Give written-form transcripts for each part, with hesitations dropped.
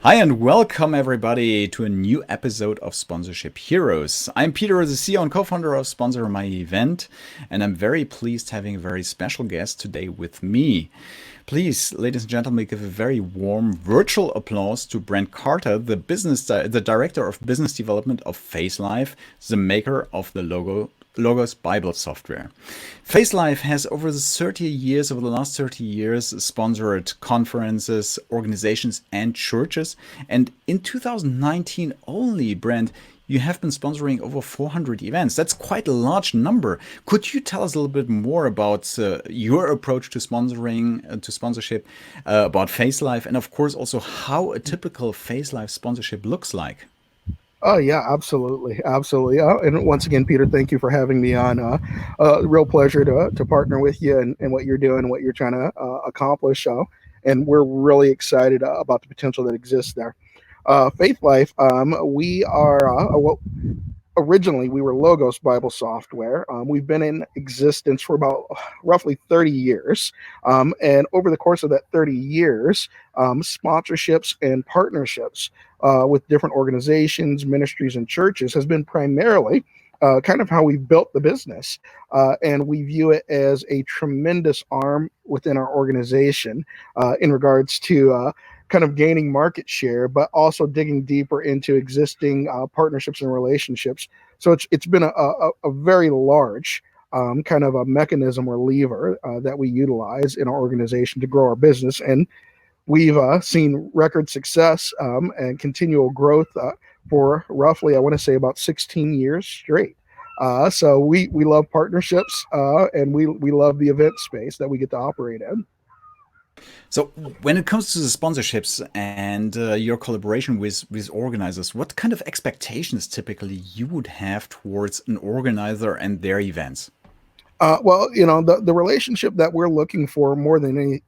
Hi and welcome everybody to a new episode of Sponsorship Heroes. I'm Peter, the CEO and co-founder of Sponsor My Event, and I'm very pleased having a very special guest today with me. Please, ladies and gentlemen, give a very warm virtual applause to Brent Carter, the director of business development of Faithlife, the maker of the Logos Bible software. Faithlife has over the last 30 years, sponsored conferences, organizations, and churches. And in 2019 only, Brent, you have been sponsoring over 400 events. That's quite a large number. Could you tell us a little bit more about your approach to sponsorship, about Faithlife, and of course also how a typical Faithlife sponsorship looks like? Oh yeah, absolutely, absolutely. And once again, Peter, thank you for having me on. Real pleasure to partner with you and what you're doing, what you're trying to accomplish. And we're really excited about the potential that exists there. Faith Life, we are what originally we were Logos Bible software. We've been in existence for about roughly 30 years. And over the course of that 30 years, sponsorships and partnerships with different organizations, ministries, and churches has been primarily kind of how we've built the business. And we view it as a tremendous arm within our organization in regards to kind of gaining market share, but also digging deeper into existing partnerships and relationships. So it's been a very large kind of a mechanism or lever that we utilize in our organization to grow our business. And we've seen record success and continual growth for roughly, I want to say, about 16 years straight. So we love partnerships and we love the event space that we get to operate in. So, when it comes to the sponsorships and your collaboration with organizers, what kind of expectations typically you would have towards an organizer and their events? Well, the relationship that we're looking for more than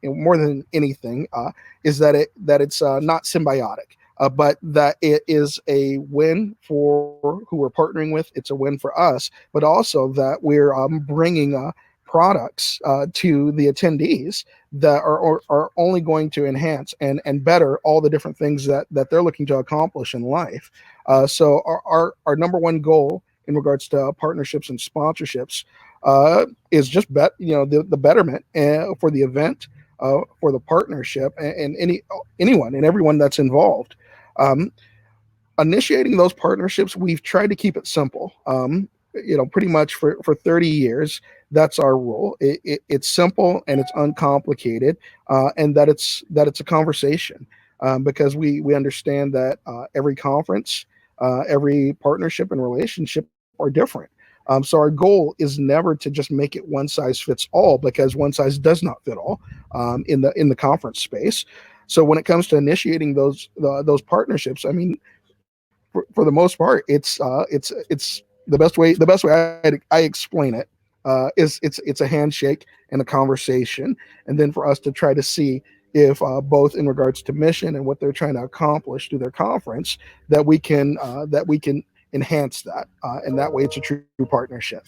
anything is that it's not symbiotic, but that it is a win for who we're partnering with. It's a win for us, but also that we're bringing products to the attendees that are only going to enhance and better all the different things that they're looking to accomplish in life. So our number one goal in regards to partnerships and sponsorships is just the betterment for the event, for the partnership, and anyone and everyone that's involved. Um, Initiating those partnerships, we've tried to keep it simple. Pretty much for 30 years, that's our rule. It's simple and it's uncomplicated, and that it's a conversation because we understand that every conference, every partnership and relationship are different. So our goal is never to just make it one size fits all because one size does not fit all in the conference space. So when it comes to initiating those partnerships, I mean, for the most part, it's the best way I explain it is it's a handshake and a conversation, and then for us to try to see if both in regards to mission and what they're trying to accomplish through their conference that we can enhance that, and that way it's a true partnership.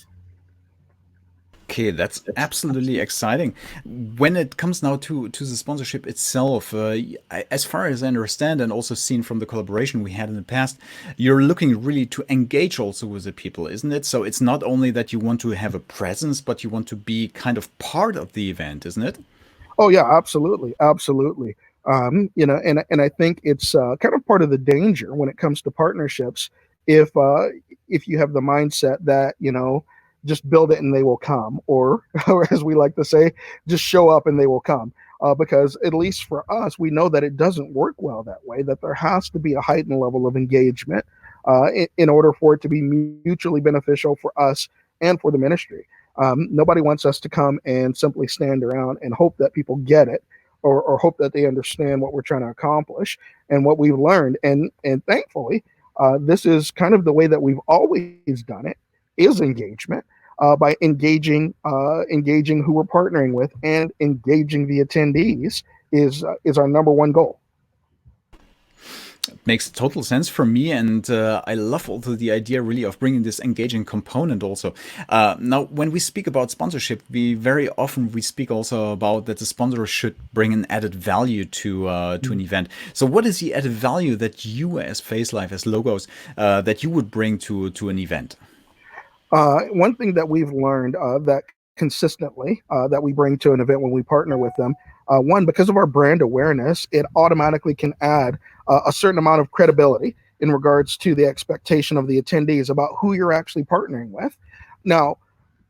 Okay, that's absolutely exciting. When it comes now to the sponsorship itself, as far as I understand, and also seen from the collaboration we had in the past, you're looking really to engage also with the people, isn't it? So it's not only that you want to have a presence, but you want to be kind of part of the event, isn't it? Oh yeah, absolutely, absolutely. And I think it's kind of part of the danger when it comes to partnerships. If if you have the mindset that just build it and they will come, or or as we like to say, just show up and they will come. Because at least for us, we know that it doesn't work well that way. That there has to be a heightened level of engagement in order for it to be mutually beneficial for us and for the ministry. Nobody wants us to come and simply stand around and hope that people get it, or hope that they understand what we're trying to accomplish and what we've learned. And thankfully, this is kind of the way that we've always done it is engagement. By engaging who we're partnering with and engaging the attendees is our number one goal. Makes total sense for me, and I love also the idea really of bringing this engaging component also. Now, when we speak about sponsorship, we very often we speak also about that the sponsor should bring an added value to an event. So, what is the added value that you, as Faithlife, as logos, that you would bring to an event? One thing that we've learned that consistently that we bring to an event when we partner with them, one, because of our brand awareness, it automatically can add a certain amount of credibility in regards to the expectation of the attendees about who you're actually partnering with. Now,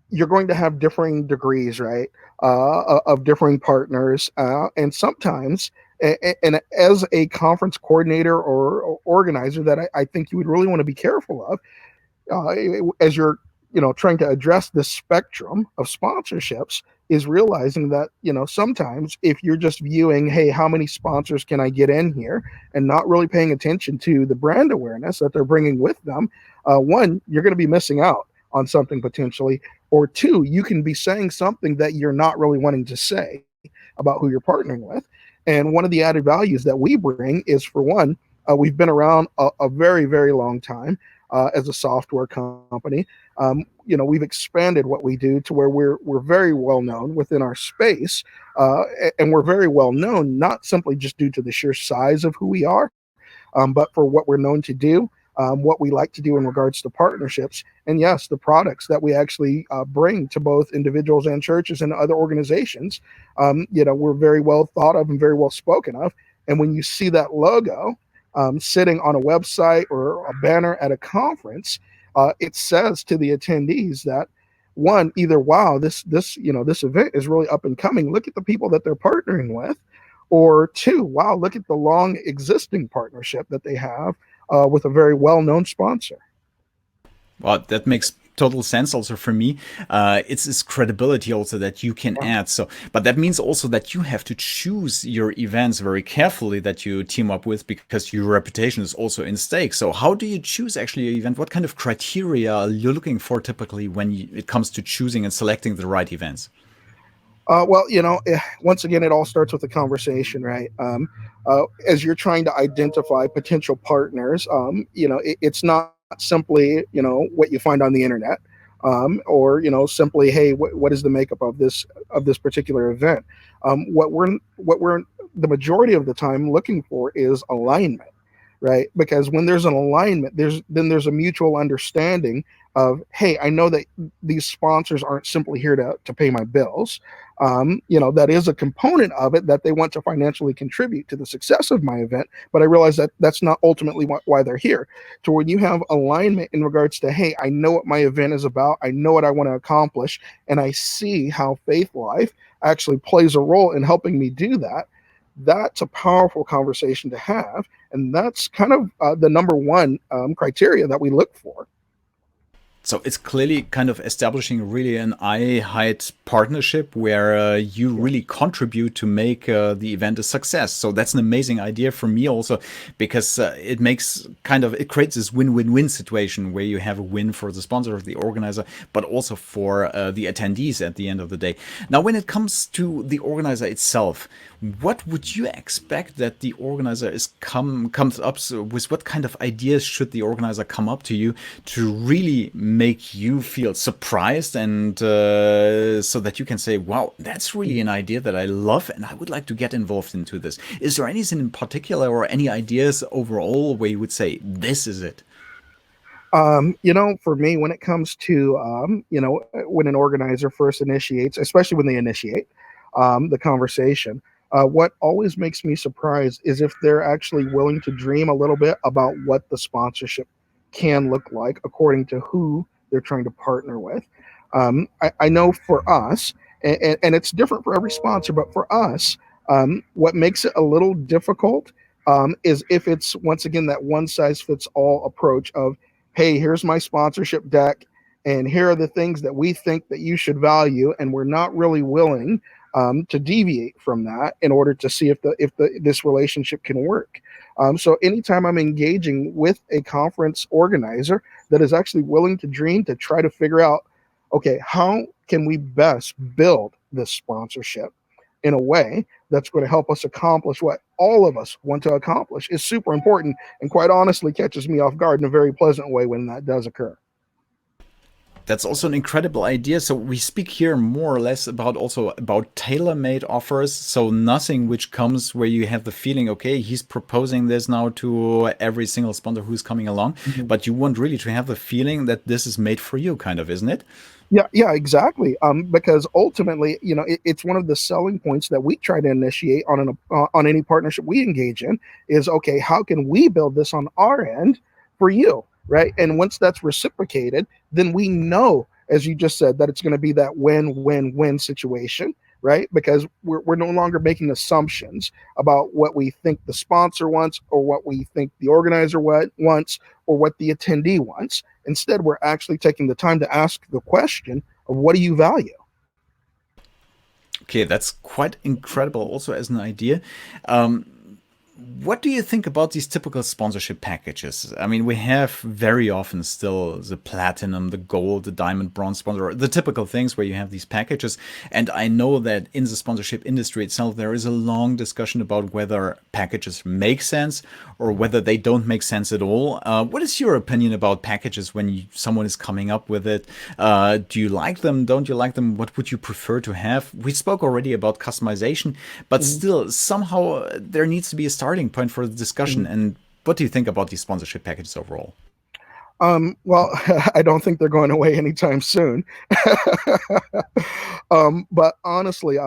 you're going to have differing degrees, right, of differing partners, and sometimes, and as a conference coordinator or organizer, that I think you would really want to be careful of as you're trying to address the spectrum of sponsorships, is realizing that sometimes if you're just viewing, hey, how many sponsors can I get in here, and not really paying attention to the brand awareness that they're bringing with them, one, you're going to be missing out on something potentially, or two, you can be saying something that you're not really wanting to say about who you're partnering with. And one of the added values that we bring is, for one, we've been around a very, very long time as a software company. We've expanded what we do to where we're very well known within our space, and we're very well known not simply just due to the sheer size of who we are, but for what we're known to do, what we like to do in regards to partnerships, and yes, the products that we actually bring to both individuals and churches and other organizations. We're very well thought of and very well spoken of. And when you see that logo sitting on a website or a banner at a conference, it says to the attendees that, one, either, wow, this event is really up and coming. Look at the people that they're partnering with, or two, wow, look at the long existing partnership that they have with a very well known sponsor. Well, that makes total sense also for me. It's this credibility also that you can Yeah. add. So, but that means also that you have to choose your events very carefully that you team up with, because your reputation is also in stake. So, how do you choose actually your event? What kind of criteria are you looking for typically when it comes to choosing and selecting the right events? Well, once again, it all starts with a conversation, right? As you're trying to identify potential partners, it's not simply, what you find on the internet, or simply, hey, what is the makeup of this particular event? What we're the majority of the time looking for is alignment, right? Because when there's an alignment, there's a mutual understanding of, hey, I know that these sponsors aren't simply here to pay my bills. That is a component of it, that they want to financially contribute to the success of my event, but I realize that that's not ultimately why they're here. So when you have alignment in regards to, hey, I know what my event is about, I know what I want to accomplish, and I see how Faith Life actually plays a role in helping me do that, that's a powerful conversation to have, and that's kind of the number one criteria that we look for. So it's clearly kind of establishing really an eye height partnership where you Yeah. really contribute to make the event a success. So that's an amazing idea for me also, because it creates this win-win-win situation where you have a win for the sponsor, the organizer, but also for the attendees at the end of the day. Now, when it comes to the organizer itself, what would you expect that the organizer comes up with? What kind of ideas should the organizer come up to you to really make you feel surprised, and so that you can say, wow, that's really an idea that I love and I would like to get involved into this? Is there anything in particular or any ideas overall where you would say this is it? For me, when it comes to, when an organizer first initiates, especially when they initiate the conversation, what always makes me surprised is if they're actually willing to dream a little bit about what the sponsorship can look like according to who they're trying to partner with. I know for us, and it's different for every sponsor, but for us, what makes it a little difficult is if it's, once again, that one size fits all approach of, hey, here's my sponsorship deck, and here are the things that we think that you should value, and we're not really willing to deviate from that in order to see if this relationship can work. So anytime I'm engaging with a conference organizer that is actually willing to dream, to try to figure out, okay, how can we best build this sponsorship? in a way that's going to help us accomplish what all of us want to accomplish is super important, and quite honestly catches me off guard in a very pleasant way when that does occur. That's also an incredible idea. So we speak here more or less about also about tailor-made offers. So nothing which comes where you have the feeling, okay, he's proposing this now to every single sponsor who's coming along, Mhm. but you want really to have the feeling that this is made for you, kind of, isn't it? Yeah, yeah, exactly. Because ultimately, it's one of the selling points that we try to initiate on any partnership we engage in is okay, how can we build this on our end for you, right? And once that's reciprocated, then we know, as you just said, that it's going to be that win-win-win situation, right? Because we're no longer making assumptions about what we think the sponsor wants or what we think the organizer wants or what the attendee wants. Instead, we're actually taking the time to ask the question of what do you value? Okay, that's quite incredible also as an idea. Um, what do you think about these typical sponsorship packages? I mean, we have very often still the platinum, the gold, the diamond, bronze sponsor, the typical things where you have these packages. And I know that in the sponsorship industry itself, there is a long discussion about whether packages make sense or whether they don't make sense at all. What is your opinion about packages when someone is coming up with it? Do you like them? Don't you like them? What would you prefer to have? We spoke already about customization, but Mhm, still, somehow there needs to be a starting point for the discussion. mhm. And what do you think about these sponsorship packages overall? Well, I don't think they're going away anytime soon. But honestly,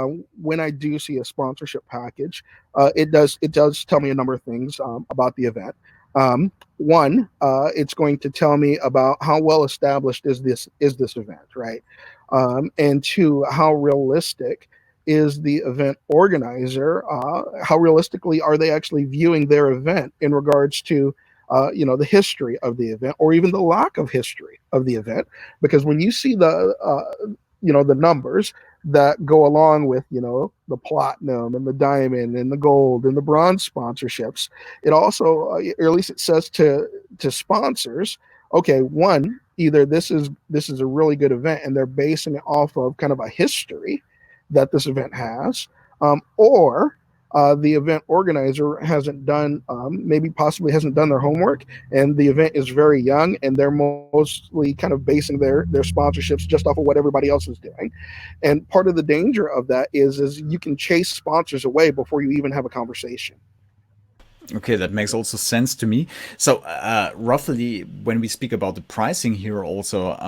when I do see a sponsorship package, it does tell me a number of things about the event. One, it's going to tell me about how well established is this event, right? And two, how realistic is the event organizer? How realistically are they actually viewing their event in regards to the history of the event or even the lack of history of the event? Because when you see the numbers that go along with the platinum and the diamond and the gold and the bronze sponsorships, it also or at least it says to sponsors, okay, one, either this is a really good event and they're basing it off of kind of a history that this event has, or the event organizer hasn't done, maybe possibly hasn't done their homework, and the event is very young, and they're mostly kind of basing their sponsorships just off of what everybody else is doing. And part of the danger of that is you can chase sponsors away before you even have a conversation. Okay, that makes also sense to me. So, roughly, when we speak about the pricing here, also,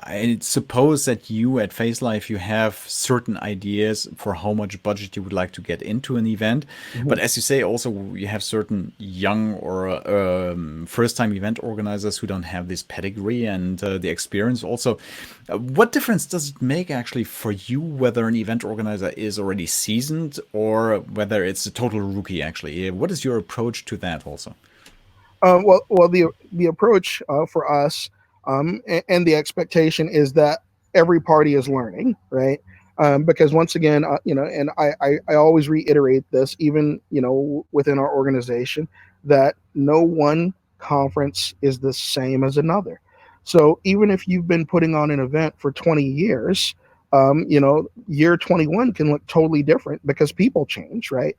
I suppose that you at Faithlife you have certain ideas for how much budget you would like to get into an event. But Mhm. as you say, also you have certain young or first-time event organizers who don't have this pedigree and the experience. Also, what difference does it make actually for you whether an event organizer is already seasoned or whether it's a total rookie? Actually, what is your approach to that? Also. Well, the approach for us, and the expectation is that every party is learning, right? Because once again, and I always reiterate this, even within our organization, that no one conference is the same as another. So even if you've been putting on an event for 20 years, year 21 can look totally different because people change, right?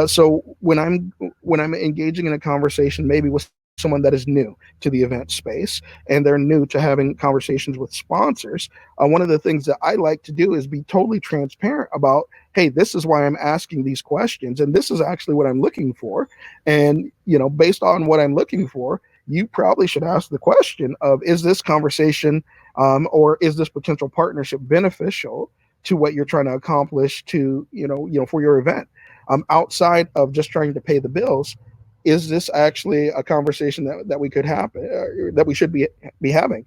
So when I'm engaging in a conversation, maybe with someone that is new to the event space and they're new to having conversations with sponsors, one of the things that I like to do is be totally transparent about, hey, this is why I'm asking these questions, and this is actually what I'm looking for. And based on what I'm looking for, you probably should ask the question of, is this conversation or is this potential partnership beneficial to what you're trying to accomplish to for your event, outside of just trying to pay the bills? Is this actually a conversation that we could happen, that we should be having?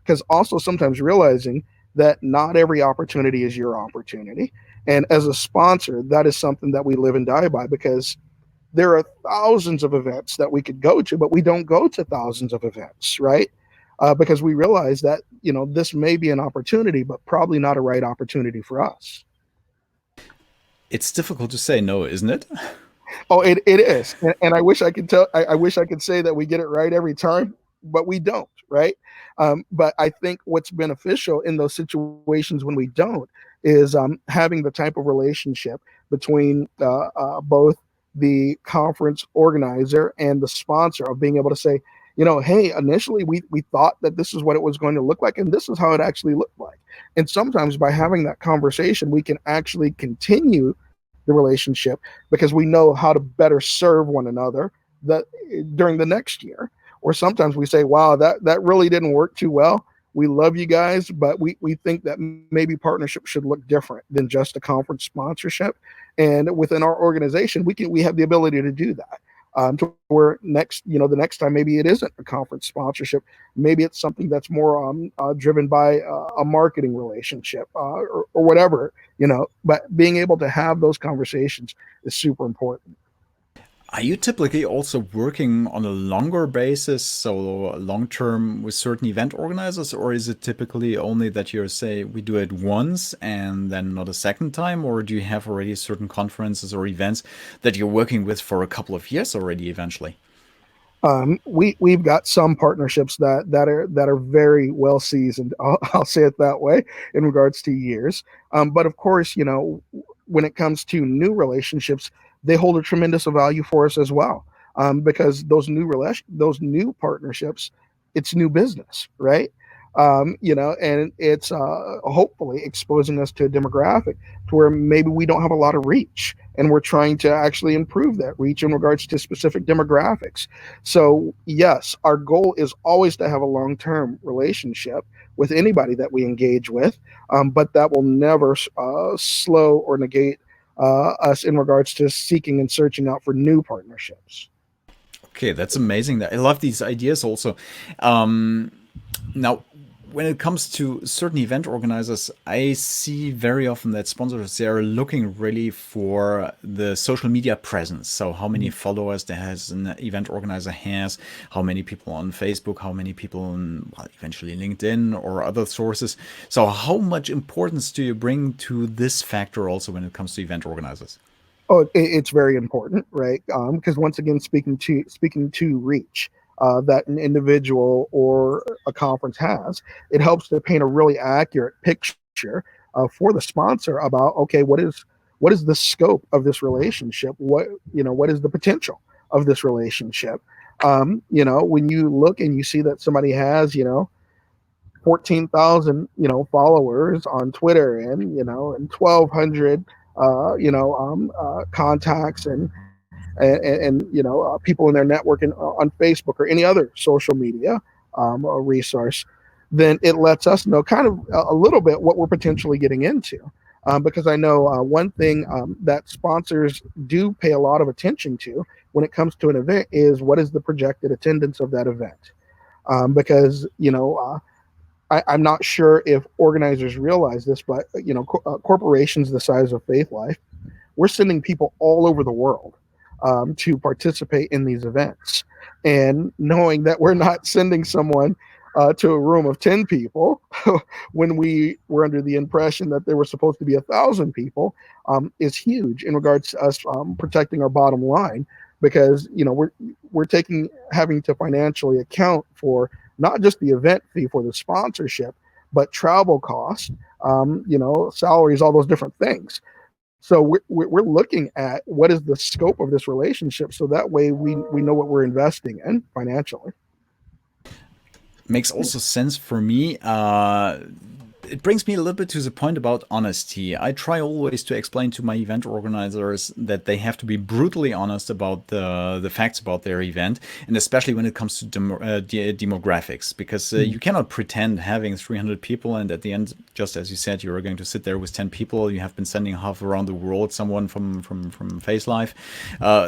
Because also sometimes realizing that not every opportunity is your opportunity, and as a sponsor, that is something that we live and die by, because there are thousands of events that we could go to, but we don't go to thousands of events, right? Because we realize that this may be an opportunity, but probably not a right opportunity for us. It's difficult to say no, isn't it? Oh, it is, and I wish I could tell. I wish I could say that we get it right every time, but we don't, right? But I think what's beneficial in those situations when we don't is having the type of relationship between both the conference organizer and the sponsor, of being able to say, hey, initially we thought that this is what it was going to look like, and this is how it actually looked like. And sometimes by having that conversation, we can actually continue the relationship because we know how to better serve one another that during the next year. Or sometimes we say, wow, that really didn't work too well. We love you guys, but we think that maybe partnership should look different than just a conference sponsorship. And within our organization, we have the ability to do that. To where the next time maybe it isn't a conference sponsorship, maybe it's something that's more driven by a marketing relationship, or whatever. But being able to have those conversations is super important. Are you typically also working on a longer basis, so long term with certain event organizers, or is it typically only that you say we do it once and then not a second time, or do you have already certain conferences or events that you're working with for a couple of years already eventually? We've got some partnerships that are very well seasoned. I'll say it that way in regards to years. But of course, when it comes to new relationships, they hold a tremendous value for us as well. Because those new partnerships, it's new business, right? And it's hopefully exposing us to a demographic to where maybe we don't have a lot of reach, and we're trying to actually improve that reach in regards to specific demographics. So yes, our goal is always to have a long-term relationship with anybody that we engage with, but that will never slow or negate us in regards to seeking and searching out for new partnerships. Okay, that's amazing. I love these ideas also. Um, Now, when it comes to certain event organizers, I see very often that sponsors they are looking really for the social media presence. So how many followers there has an event organizer has, how many people on Facebook, how many people on well, eventually LinkedIn or other sources. So how much importance do you bring to this factor also when it comes to event organizers? Oh, it's very important, right? Because once again, speaking to reach that an individual or a conference has, it helps to paint a really accurate picture for the sponsor about, okay, what is the scope of this relationship? What is the potential of this relationship? When you look and you see that somebody has 14,000 followers on Twitter, and 1,200 contacts, and people in their network and on Facebook or any other social media resource, then it lets us know kind of a little bit what we're potentially getting into. Because I know one thing that sponsors do pay a lot of attention to when it comes to an event is what is the projected attendance of that event. Because I'm not sure if organizers realize this, but corporations the size of Faithlife, we're sending people all over the world to participate in these events, and knowing that we're not sending someone to a room of 10 people when we were under the impression that there were supposed to be 1,000 people, is huge in regards to us protecting our bottom line, because we're taking having to financially account for not just the event fee for the sponsorship, but travel costs, salaries, all those different things. So we're looking at what is the scope of this relationship, so that way we know what we're investing in financially. Makes also sense for me. It brings me a little bit to the point about honesty. I try always to explain to my event organizers that they have to be brutally honest about the facts about their event, and especially when it comes to demographics, because you cannot pretend having 300 people and at the end, just as you said, you are going to sit there with 10 people. You have been sending half around the world, someone from Faithlife,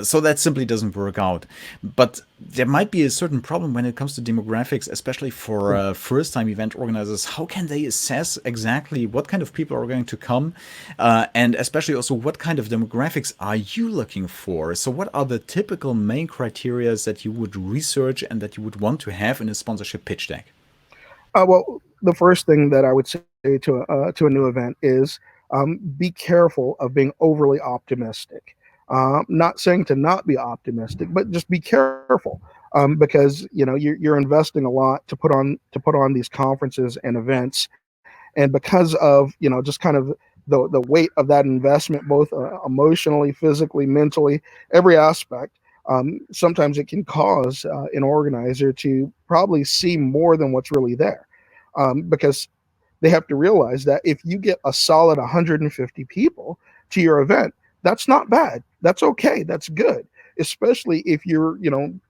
so that simply doesn't work out. But there might be a certain problem when it comes to demographics, especially for first-time event organizers. How can they assess exactly what kind of people are going to come, and especially also what kind of demographics are you looking for? So, what are the typical main criteria that you would research and that you would want to have in a sponsorship pitch deck? Well, the first thing that I would say to a new event is be careful of being overly optimistic. Not saying to not be optimistic, but just be careful, because you're investing a lot to put on these conferences and events, and because of just kind of the weight of that investment, both emotionally, physically, mentally, every aspect. Sometimes it can cause an organizer to probably see more than what's really there, because they have to realize that if you get a solid 150 people to your event, that's not bad. That's okay. That's good. Especially if you're,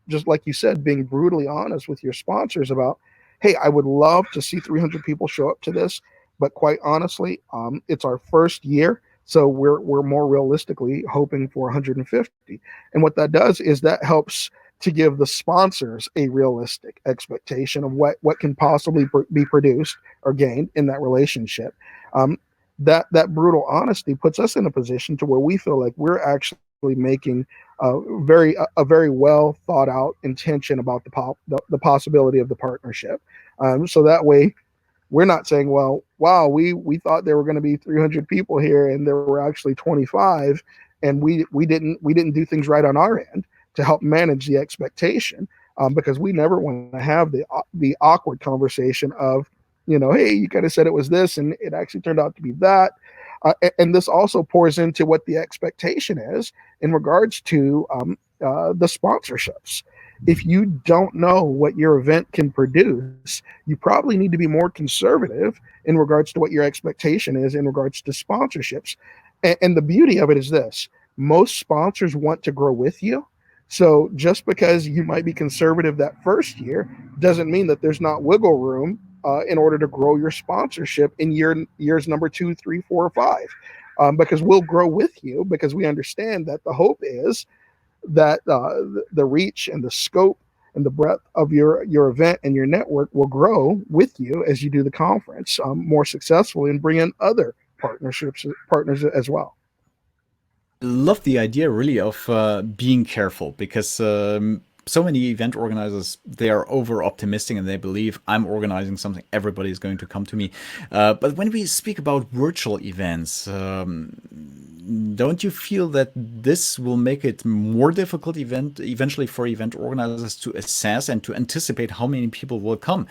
just like you said, being brutally honest with your sponsors about, hey, I would love to see 300 people show up to this, but quite honestly, it's our first year, so we're more realistically hoping for 150. And what that does is that helps to give the sponsors a realistic expectation of what can possibly be produced or gained in that relationship. Um, that brutal honesty puts us in a position to where we feel like we're actually making a very well thought out intention about the possibility of the partnership. So that way we're not saying, well, wow, we thought there were going to be 300 people here and there were actually 25, and we didn't do things right on our end to help manage the expectation, because we never want to have the awkward conversation of, hey, you kind of said it was this and it actually turned out to be that. And this also pours into what the expectation is in regards to the sponsorships. If you don't know what your event can produce, you probably need to be more conservative in regards to what your expectation is in regards to sponsorships. And the beauty of it is this: most sponsors want to grow with you. So just because you might be conservative that first year doesn't mean that there's not wiggle room in order to grow your sponsorship in years number 2, 3, 4, or 5, because we'll grow with you, because we understand that the hope is that the reach and the scope and the breadth of your event and your network will grow with you as you do the conference more successfully and bring in other partners as well. Love the idea really of being careful because so many event organizers, they are over optimistic and they believe I'm organizing something, everybody is going to come to me. But when we speak about virtual events, don't you feel that this will make it more difficult eventually for event organizers to assess and to anticipate how many people will come?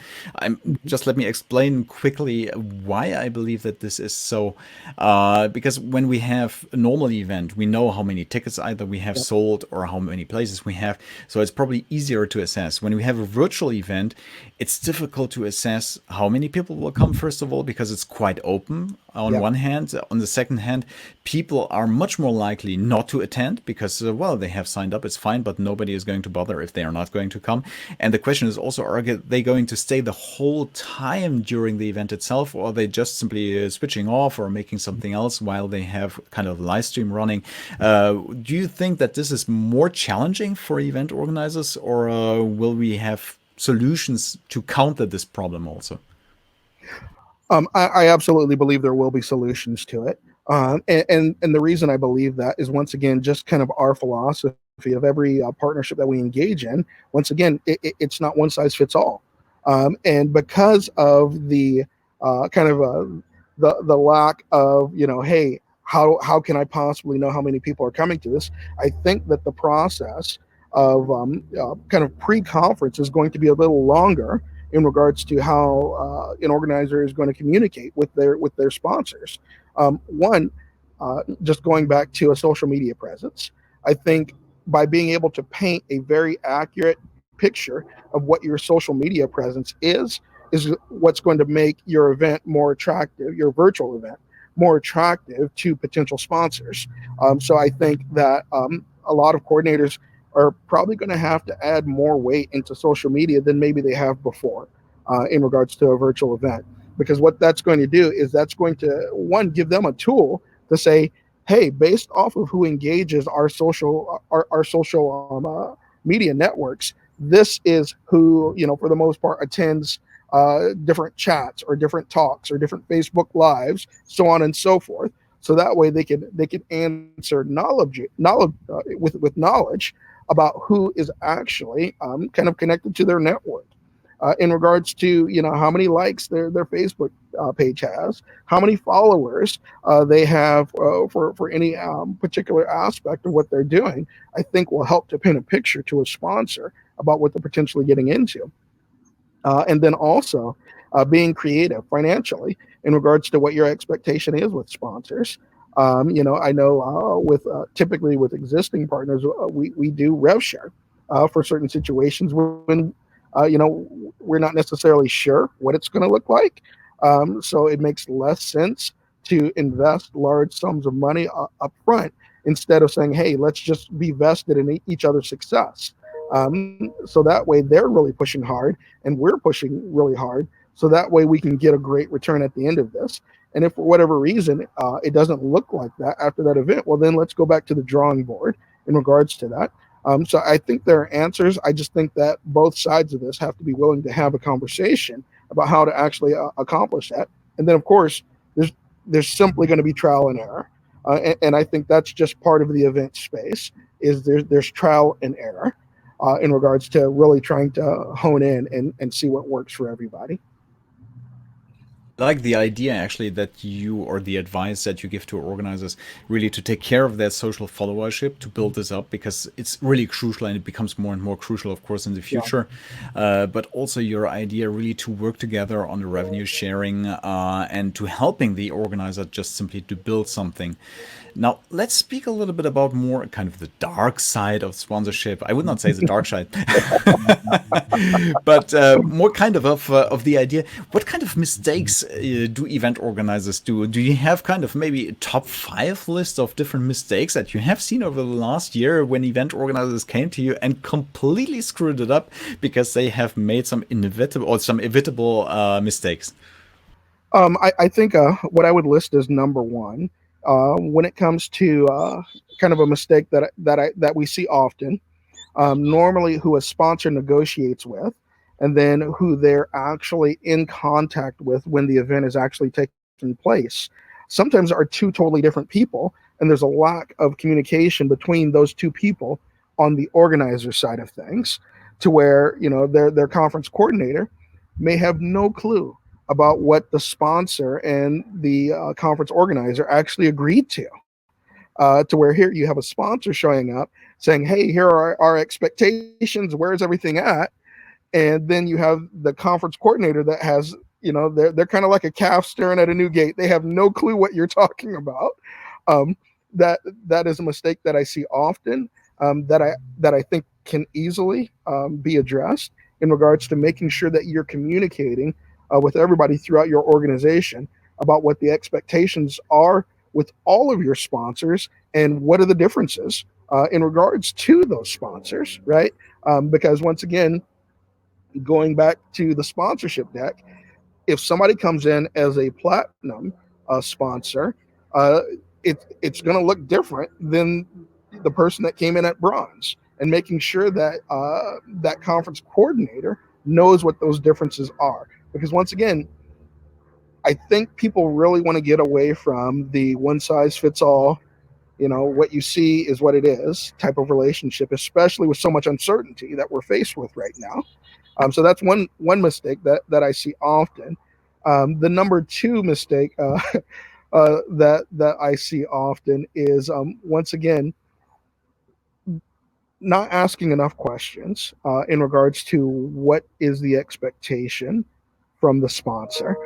Just let me explain quickly why I believe that this is so. Because when we have a normal event, we know how many tickets either we have Yep. sold or how many places we have. So it's probably easier to assess. When we have a virtual event, it's difficult to assess how many people will come, first of all, because it's quite open on Yep. one hand. On the second hand, people are much more likely not to attend because, well, they have signed up, it's fine, but nobody is going to bother if they are not going to come. And the question is also, are they going to stay the whole time during the event itself, or are they just simply switching off or making something else while they have kind of live stream running? Do you think that this is more challenging for event organizers, or will we have solutions to counter this problem also? I absolutely believe there will be solutions to it. And the reason I believe that is, once again, just kind of our philosophy of every partnership that we engage in. Once again, it's not one size fits all. And because of the kind of the lack of, hey, how can I possibly know how many people are coming to this? I think that the process of kind of pre-conference is going to be a little longer in regards to how an organizer is going to communicate with their sponsors. One, just going back to a social media presence, I think by being able to paint a very accurate picture of what your social media presence is what's going to make your event more attractive, your virtual event more attractive to potential sponsors. So I think that a lot of coordinators are probably going to have to add more weight into social media than maybe they have before in regards to a virtual event. Because what that's going to do is that's going to, one, give them a tool to say, hey, based off of who engages our social media networks, this is who, for the most part, attends different chats or different talks or different Facebook lives, so on and so forth. So that way they can answer knowledge with knowledge about who is actually kind of connected to their network. In regards to how many likes their Facebook page has, how many followers they have for any particular aspect of what they're doing, I think will help to paint a picture to a sponsor about what they're potentially getting into. And then also, being creative financially in regards to what your expectation is with sponsors. I know with typically with existing partners, we do rev share for certain situations when we're not necessarily sure what it's going to look like. So it makes less sense to invest large sums of money up front instead of saying, hey, let's just be vested in each other's success. So that way they're really pushing hard and we're pushing really hard. So that way we can get a great return at the end of this. And if for whatever reason it doesn't look like that after that event, well, then let's go back to the drawing board in regards to that. So I think there are answers. I just think that both sides of this have to be willing to have a conversation about how to actually accomplish that. And then, of course, there's there's simply going to be trial and error, and I think that's just part of the event space. Is there's trial and error in regards to really trying to hone in and see what works for everybody. I like the idea actually that you or the advice that you give to organizers really to take care of their social followership to build this up because it's really crucial and it becomes more and more crucial, of course, in the Yeah. future. But also your idea really to work together on the revenue sharing and to helping the organizer just simply to build something. Now, let's speak a little bit about more kind of the dark side of sponsorship. I would not say the dark side, but more kind of the idea. What kind of mistakes do event organizers do? Do you have kind of maybe a top five list of different mistakes that you have seen over the last year when event organizers came to you and completely screwed it up because they have made some inevitable or some evitable mistakes? I think what I would list as number one when it comes to kind of a mistake that we see often, normally who a sponsor negotiates with, and then who they're actually in contact with when the event is actually taking place. Sometimes are two totally different people, and there's a lack of communication between those two people on the organizer side of things, to where their conference coordinator may have no clue about what the sponsor and the conference organizer actually agreed to where here you have a sponsor showing up saying, hey, here are our expectations, where's everything at? And then you have the conference coordinator that has, they're kind of like a calf staring at a new gate. They have no clue what you're talking about. um, that that is a mistake that I see often, that I think can easily be addressed in regards to making sure that you're communicating with everybody throughout your organization about what the expectations are with all of your sponsors and what are the differences in regards to those sponsors, right? Because once again, going back to the sponsorship deck, if somebody comes in as a platinum sponsor, uh, it's going to look different than the person that came in at bronze, and making sure that that conference coordinator knows what those differences are. Because once again, I think people really want to get away from the one size fits all, what you see is what it is type of relationship, especially with so much uncertainty that we're faced with right now. So that's one mistake that I see often. The number two mistake that I see often is once again not asking enough questions in regards to what is the expectation from the sponsor,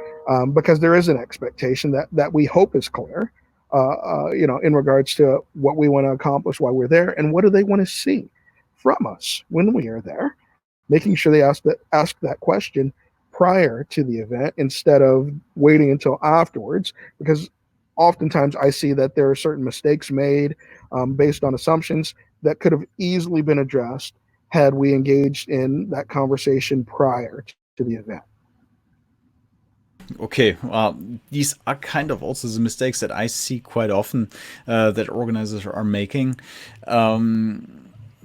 because there is an expectation that we hope is clear. In regards to what we want to accomplish while we're there, and what do they want to see from us when we are there, making sure they ask that question prior to the event instead of waiting until afterwards, because oftentimes I see that there are certain mistakes made based on assumptions that could have easily been addressed had we engaged in that conversation prior to the event. Okay, these are kind of also the mistakes that I see quite often that organizers are making.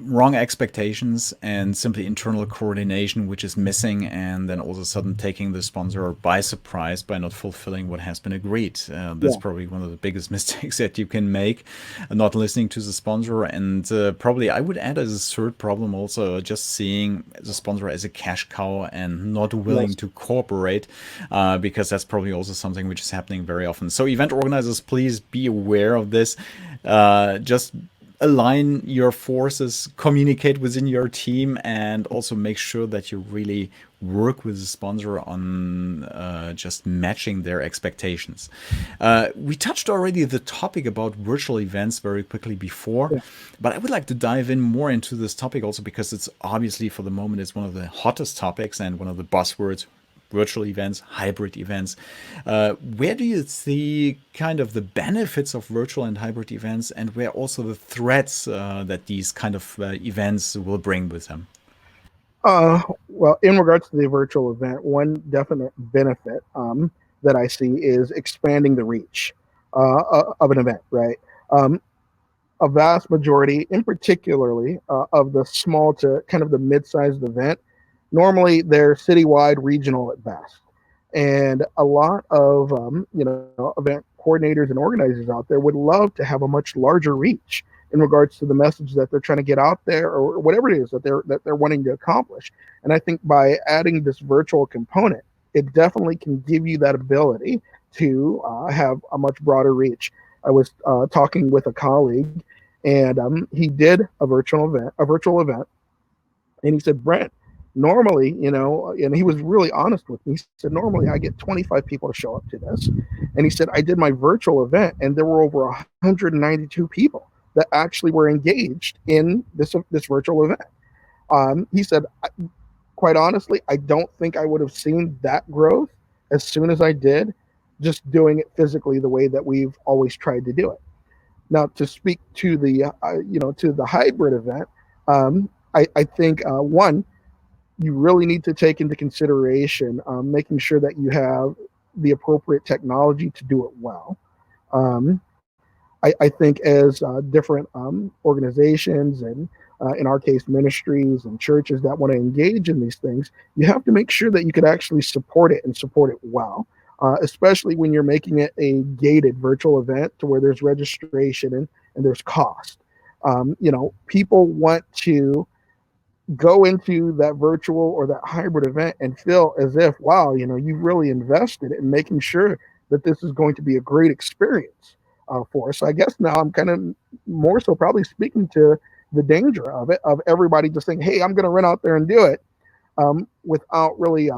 Wrong expectations and simply internal coordination, which is missing, and then all of a sudden taking the sponsor by surprise by not fulfilling what has been agreed. That's Yeah. probably one of the biggest mistakes that you can make, not listening to the sponsor. And probably I would add as a third problem also just seeing the sponsor as a cash cow and not willing Yes. to cooperate, because that's probably also something which is happening very often. So, event organizers, please be aware of this. Just align your forces, communicate within your team, and also make sure that you really work with the sponsor on just matching their expectations. We touched already the topic about virtual events very quickly before, Yeah. but I would like to dive in more into this topic also because it's obviously for the moment it's one of the hottest topics and one of the buzzwords: virtual events, hybrid events. Where do you see kind of the benefits of virtual and hybrid events, and where also the threats that these kind of events will bring with them? Well, in regards to the virtual event, one definite benefit that I see is expanding the reach of an event, right? Um, a vast majority, in particularly of the small to kind of the mid-sized event, normally they're citywide, regional at best, and a lot of event coordinators and organizers out there would love to have a much larger reach in regards to the message that they're trying to get out there or whatever it is that they're wanting to accomplish. And I think by adding this virtual component, it definitely can give you that ability to have a much broader reach. I was talking with a colleague, and he did a virtual event, and he said, Brent, normally, and he was really honest with me. He said, normally I get 25 people to show up to this. And he said, I did my virtual event, and there were over 192 people that actually were engaged in this virtual event. He said, quite honestly, I don't think I would have seen that growth as soon as I did, just doing it physically the way that we've always tried to do it. Now, to speak to the hybrid event, I think one, you really need to take into consideration making sure that you have the appropriate technology to do it well. Um, I think as different organizations and, in our case, ministries and churches that want to engage in these things, you have to make sure that you could actually support it and support it well. Especially when you're making it a gated virtual event to where there's registration and there's cost. People want to go into that virtual or that hybrid event and feel as if, wow, you've really invested in making sure that this is going to be a great experience for us. So I guess now I'm kind of more so probably speaking to the danger of it, of everybody just saying, hey, I'm going to run out there and do it without really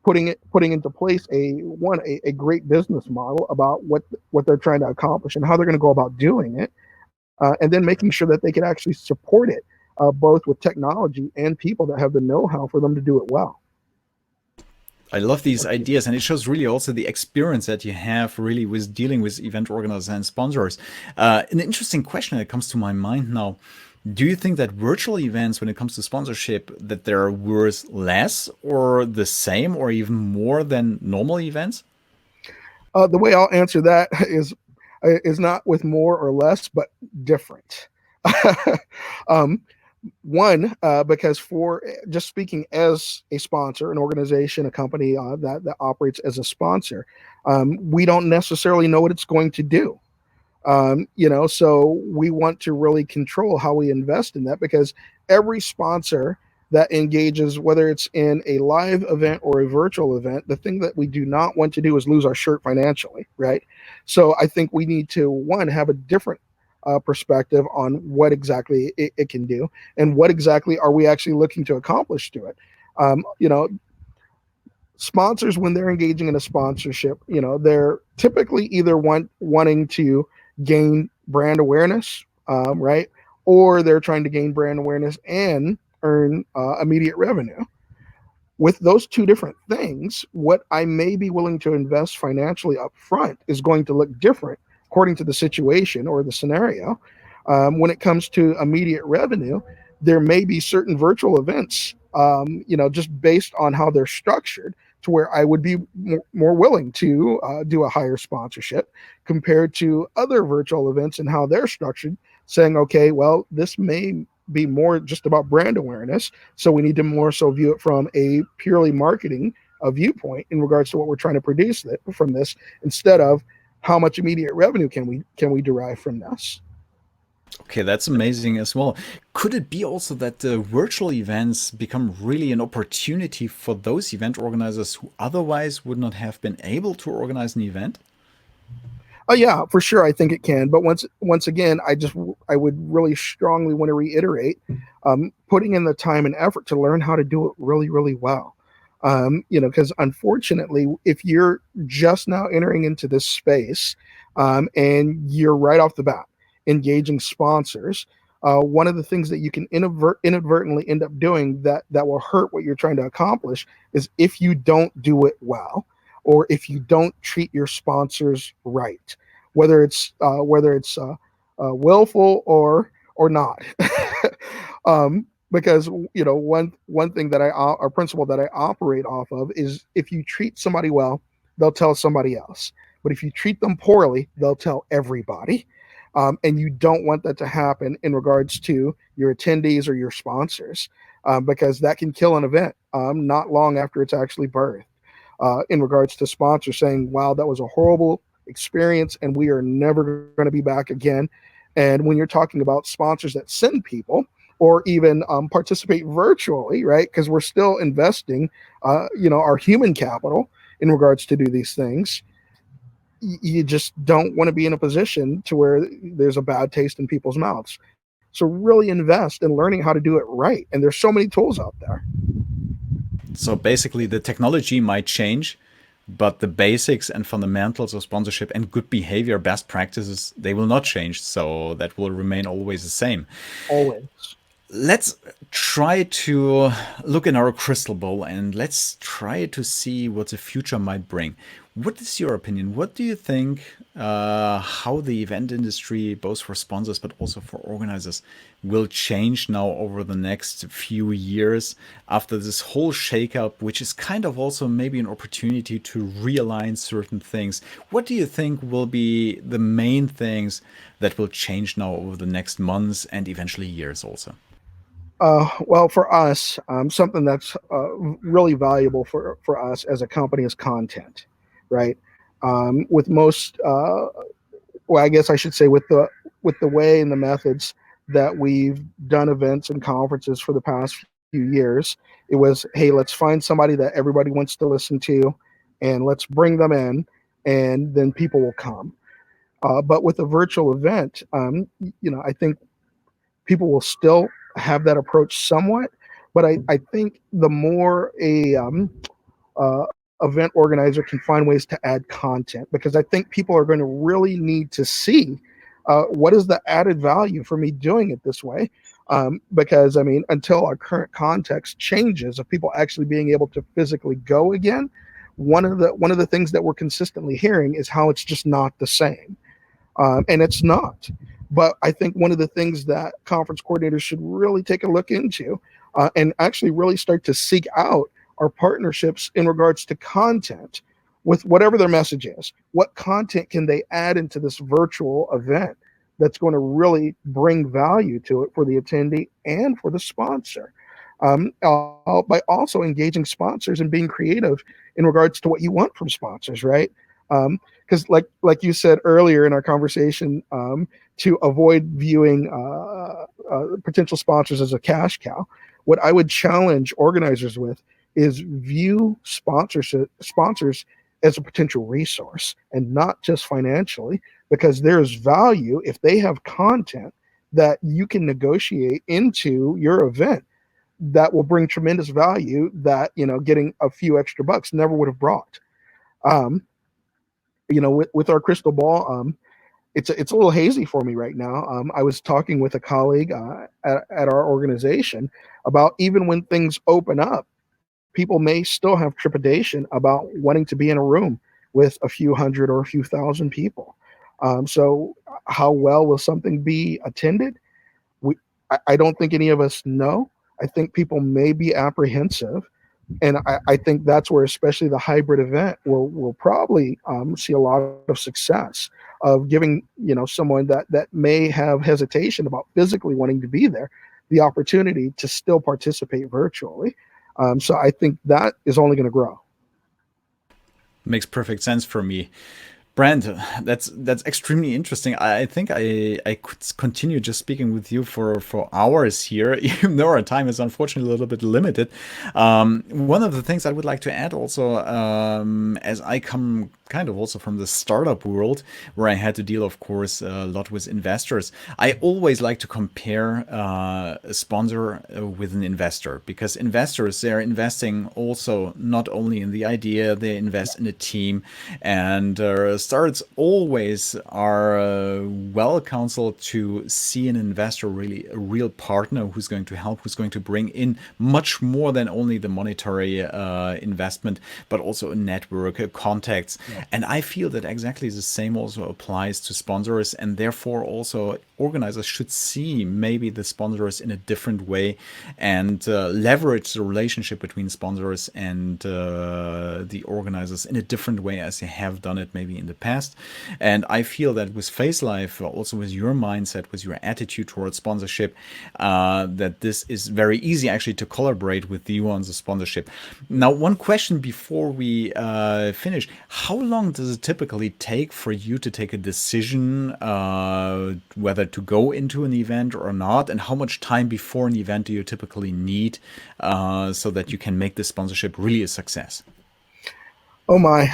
putting into place a great business model about what they're trying to accomplish and how they're going to go about doing it, and then making sure that they can actually support it both with technology and people that have the know-how for them to do it well. I love these ideas, and it shows really also the experience that you have really with dealing with event organizers and sponsors. An interesting question that comes to my mind now: do you think that virtual events, when it comes to sponsorship, that they're worth less or the same or even more than normal events? The way I'll answer that is not with more or less, but different. um, One, because for just speaking as a sponsor, an organization, a company that operates as a sponsor, we don't necessarily know what it's going to do. So we want to really control how we invest in that, because every sponsor that engages, whether it's in a live event or a virtual event, the thing that we do not want to do is lose our shirt financially, right? So I think we need to, one, have a different perspective on what exactly it can do and what exactly are we actually looking to accomplish to it. Um, you know, Sponsors, when they're engaging in a sponsorship, they're typically either wanting to gain brand awareness, right, or they're trying to gain brand awareness and earn immediate revenue. With those two different things, what I may be willing to invest financially up front is going to look different according to the situation or the scenario. When it comes to immediate revenue, there may be certain virtual events, just based on how they're structured, to where I would be more willing to do a higher sponsorship compared to other virtual events and how they're structured, saying, okay, well, this may be more just about brand awareness. So we need to more so view it from a purely marketing viewpoint in regards to what we're trying to produce from this, instead of how much immediate revenue can we derive from this. Okay, that's amazing as well. Could it be also that the virtual events become really an opportunity for those event organizers who otherwise would not have been able to organize an event? Oh yeah, for sure. I think it can. But once again, I would really strongly want to reiterate, putting in the time and effort to learn how to do it really really well. Because unfortunately, if you're just now entering into this space, and you're right off the bat engaging sponsors, one of the things that you can inadvertently end up doing that will hurt what you're trying to accomplish is if you don't do it well, or if you don't treat your sponsors right, whether it's willful or not. Because one thing that a principle that I operate off of is if you treat somebody well, they'll tell somebody else. But if you treat them poorly, they'll tell everybody. And you don't want that to happen in regards to your attendees or your sponsors, because that can kill an event not long after it's actually birthed. In regards to sponsors saying, wow, that was a horrible experience and we are never going to be back again. And when you're talking about sponsors that send people or even participate virtually, right? Because we're still investing, our human capital in regards to do these things. You just don't want to be in a position to where there's a bad taste in people's mouths. So really invest in learning how to do it right. And there's so many tools out there. So basically, the technology might change, but the basics and fundamentals of sponsorship and good behavior, best practices, they will not change. So that will remain always the same. Always. Let's try to look in our crystal ball and let's try to see what the future might bring. What is your opinion? What do you think how the event industry, both for sponsors but also for organizers, will change now over the next few years after this whole shakeup, which is kind of also maybe an opportunity to realign certain things? What do you think will be the main things that will change now over the next months and eventually years also? Well, for us, something that's really valuable for us as a company is content, right? With most, well, I guess I should say with the way and the methods that we've done events and conferences for the past few years, it was, hey, let's find somebody that everybody wants to listen to, and let's bring them in, and then people will come. But with a virtual event, I think people will still have that approach somewhat, but I think the more a event organizer can find ways to add content, because I think people are going to really need to see what is the added value for me doing it this way. Because I mean, until our current context changes of people actually being able to physically go again, one of the things that we're consistently hearing is how it's just not the same, and it's not. But I think one of the things that conference coordinators should really take a look into, and actually really start to seek out, are partnerships in regards to content with whatever their message is. What content can they add into this virtual event that's going to really bring value to it for the attendee and for the sponsor? By also engaging sponsors and being creative in regards to what you want from sponsors, right? Because like you said earlier in our conversation, to avoid viewing potential sponsors as a cash cow, what I would challenge organizers with is view sponsors as a potential resource and not just financially, because there's value if they have content that you can negotiate into your event that will bring tremendous value that getting a few extra bucks never would have brought. um, with our crystal ball, it's a little hazy for me right now. I was talking with a colleague at our organization about, even when things open up, people may still have trepidation about wanting to be in a room with a few hundred or a few thousand people. So how well will something be attended? We, I, I don't think any of us know. I think people may be apprehensive, and I think that's where especially the hybrid event will probably see a lot of success of giving someone that may have hesitation about physically wanting to be there the opportunity to still participate virtually. So I think that is only going to grow. Makes perfect sense for me. Brent, that's extremely interesting. I think I could continue just speaking with you for hours here, even though our time is unfortunately a little bit limited. One of the things I would like to add also, as I come kind of also from the startup world, where I had to deal, of course, a lot with investors. I always like to compare a sponsor with an investor, because investors, they're investing also not only in the idea, they invest in a team. And startups always are well counseled to see an investor really a real partner who's going to help, who's going to bring in much more than only the monetary investment, but also a network, contacts. Yeah. And I feel that exactly the same also applies to sponsors, and therefore also organizers should see maybe the sponsors in a different way, and leverage the relationship between sponsors and the organizers in a different way as they have done it maybe in the past. And I feel that with Faithlife, also with your mindset, with your attitude towards sponsorship, that this is very easy actually to collaborate with you on the sponsorship. Now, one question before we finish: how long does it typically take for you to take a decision whether to go into an event or not, and how much time before an event do you typically need so that you can make the sponsorship really a success? Oh my,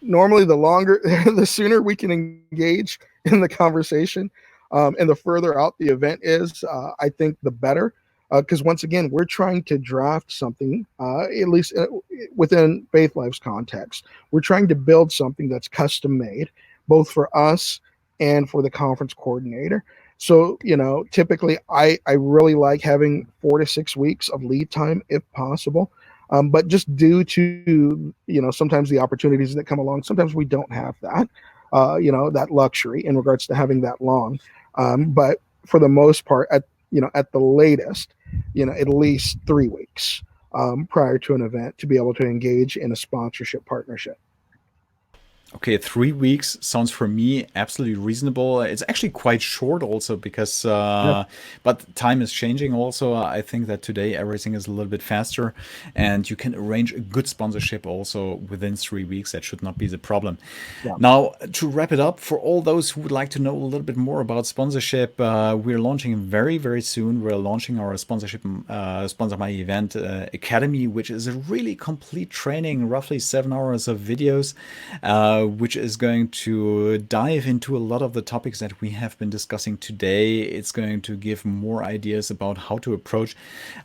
normally the longer, the sooner we can engage in the conversation, and the further out the event is, I think the better. Because once again, we're trying to draft something, at least within Faith Life's context. We're trying to build something that's custom made, both for us and for the conference coordinator. So, typically I really like having 4 to 6 weeks of lead time if possible. But just due to, sometimes the opportunities that come along, sometimes we don't have that, that luxury in regards to having that long. But for the most part, at the latest, at least 3 weeks prior to an event to be able to engage in a sponsorship partnership. Okay, 3 weeks sounds for me absolutely reasonable. It's actually quite short also because, Yeah. but time is changing also. I think that today everything is a little bit faster, and you can arrange a good sponsorship also within 3 weeks. That should not be the problem. Yeah. Now, to wrap it up, for all those who would like to know a little bit more about sponsorship, we're launching very, very soon. We're launching our sponsorship, Sponsor My Event Academy, which is a really complete training, roughly 7 hours of videos, which is going to dive into a lot of the topics that we have been discussing today. It's going to give more ideas about how to approach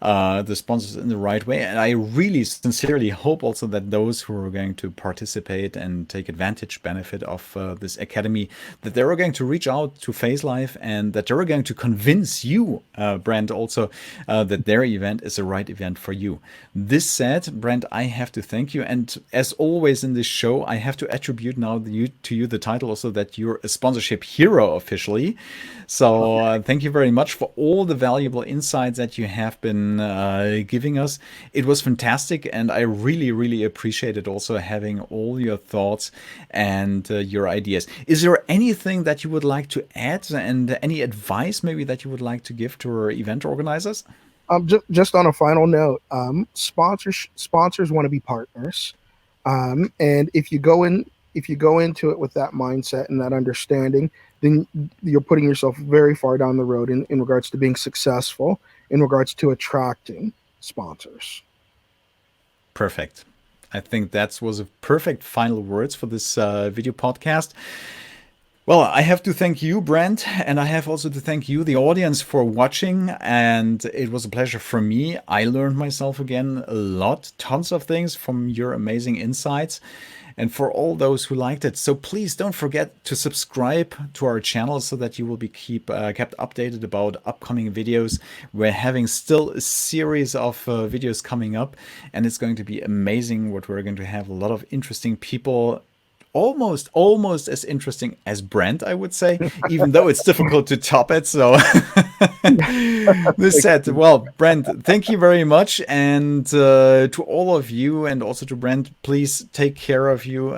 the sponsors in the right way. And I really sincerely hope also that those who are going to participate and take advantage, benefit of this academy, that they're going to reach out to Faithlife, and that they're going to convince you, Brent, also that their event is the right event for you. This said, Brent, I have to thank you. And as always in this show, I have to attribute now to you the title also that you're a sponsorship hero officially. So thank you very much for all the valuable insights that you have been giving us. It was fantastic, and I really, really appreciated also having all your thoughts and your ideas. Is there anything that you would like to add, and any advice maybe that you would like to give to our event organizers? Just on a final note, sponsors want to be partners, and if you go into it with that mindset and that understanding, then you're putting yourself very far down the road in regards to being successful, in regards to attracting sponsors. Perfect. I think that was a perfect final words for this video podcast. Well, I have to thank you, Brent, and I have also to thank you, the audience, for watching. And it was a pleasure for me. I learned myself again a lot, tons of things from your amazing insights, and for all those who liked it. So please don't forget to subscribe to our channel so that you will be kept updated about upcoming videos. We're having still a series of videos coming up, and it's going to be amazing what we're going to have. A lot of interesting people, almost as interesting as Brent, I would say, even though it's difficult to top it. So this said, well, Brent, thank you very much. And to all of you, and also to Brent, please take care of you.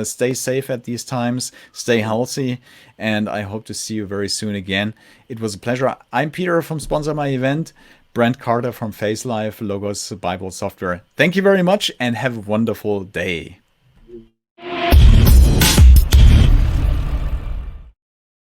Stay safe at these times, stay healthy, and I hope to see you very soon again. It was a pleasure. I'm Peter from Sponsor My Event, Brent Carter from Faithlife, Logos Bible Software. Thank you very much, and have a wonderful day.